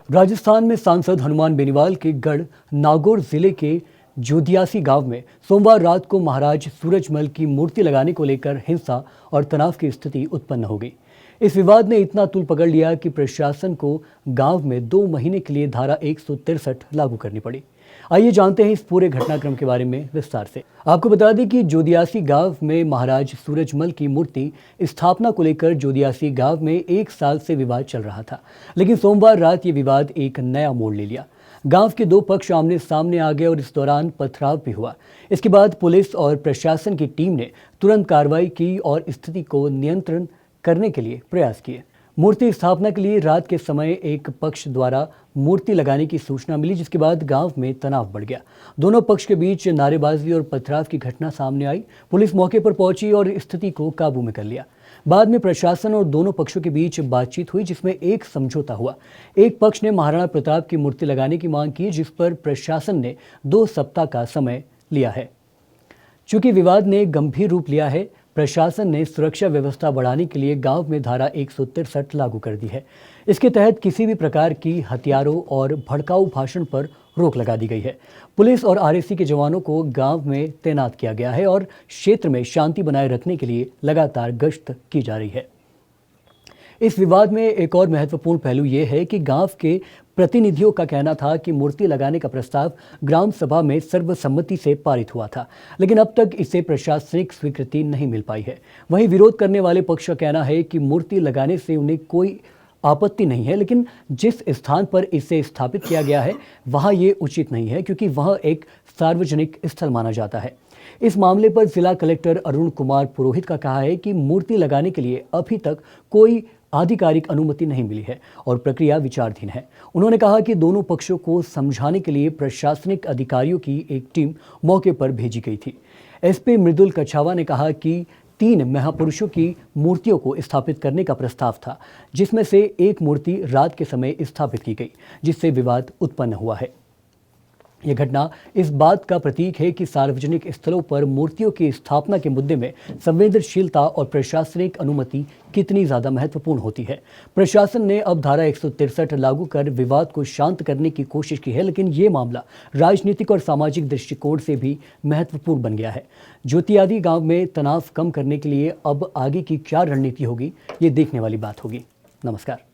राजस्थान में सांसद हनुमान बेनीवाल के गढ़ नागौर जिले के जोदियासी गांव में सोमवार रात को महाराज सूरजमल की मूर्ति लगाने को लेकर हिंसा और तनाव की स्थिति उत्पन्न हो गई। इस विवाद ने इतना तूल पकड़ लिया कि प्रशासन को गांव में 2 महीने के लिए धारा 163 लागू करनी पड़ी। आइए जानते हैं इस पूरे घटनाक्रम के बारे में विस्तार से। आपको बता दें कि जोदियासी गांव में महाराज सूरजमल की मूर्ति स्थापना को लेकर जोदियासी गांव में 1 साल से विवाद चल रहा था, लेकिन सोमवार रात ये विवाद एक नया मोड़ ले लिया। गांव के 2 पक्ष आमने सामने आ गए और इस दौरान पथराव भी हुआ। इसके बाद पुलिस और प्रशासन की टीम ने तुरंत कार्रवाई की और स्थिति को नियंत्रण करने के लिए प्रयास किए। मूर्ति स्थापना के लिए रात के समय एक पक्ष द्वारा मूर्ति लगाने की सूचना मिली, जिसके बाद गांव में तनाव बढ़ गया। दोनों पक्ष के बीच नारेबाजी और पथराव की घटना सामने आई। पुलिस मौके पर पहुंची और स्थिति को काबू में कर लिया। बाद में प्रशासन और दोनों पक्षों के बीच बातचीत हुई, जिसमें एक समझौता हुआ। एक पक्ष ने महाराणा प्रताप की मूर्ति लगाने की मांग की, जिस पर प्रशासन ने 2 सप्ताह का समय लिया है। चूंकि विवाद ने गंभीर रूप लिया है, प्रशासन ने सुरक्षा व्यवस्था बढ़ाने के लिए गांव में धारा 163 लागू कर दी है। इसके तहत किसी भी प्रकार की हथियारों और भड़काऊ भाषण पर रोक लगा दी गई है। पुलिस और आरएसी के जवानों को गांव में तैनात किया गया है और क्षेत्र में शांति बनाए रखने के लिए लगातार गश्त की जा रही है। इस विवाद में एक और महत्वपूर्ण पहलू ये है कि गांव के प्रतिनिधियों का कहना था कि मूर्ति लगाने का प्रस्ताव ग्राम सभा में सर्वसम्मति से पारित हुआ था, लेकिन अब तक इसे प्रशासनिक स्वीकृति नहीं मिल पाई है। वहीं विरोध करने वाले पक्ष का कहना है कि मूर्ति लगाने से उन्हें कोई आपत्ति नहीं है, लेकिन जिस स्थान पर इसे स्थापित किया गया है वहां ये उचित नहीं है, क्योंकि वह एक सार्वजनिक स्थल माना जाता है। इस मामले पर जिला कलेक्टर अरुण कुमार पुरोहित का कहा है कि मूर्ति लगाने के लिए अभी तक कोई आधिकारिक अनुमति नहीं मिली है और प्रक्रिया विचाराधीन है। उन्होंने कहा कि दोनों पक्षों को समझाने के लिए प्रशासनिक अधिकारियों की एक टीम मौके पर भेजी गई थी। एसपी मृदुल कछावा ने कहा कि 3 महापुरुषों की मूर्तियों को स्थापित करने का प्रस्ताव था, जिसमें से एक मूर्ति रात के समय स्थापित की गई, जिससे विवाद उत्पन्न हुआ है। यह घटना इस बात का प्रतीक है कि सार्वजनिक स्थलों पर मूर्तियों की स्थापना के मुद्दे में संवेदनशीलता और प्रशासनिक अनुमति कितनी ज्यादा महत्वपूर्ण होती है। प्रशासन ने अब धारा 163 लागू कर विवाद को शांत करने की कोशिश की है, लेकिन ये मामला राजनीतिक और सामाजिक दृष्टिकोण से भी महत्वपूर्ण बन गया है। जोतियादी गांव में तनाव कम करने के लिए अब आगे की क्या रणनीति होगी, ये देखने वाली बात होगी। नमस्कार।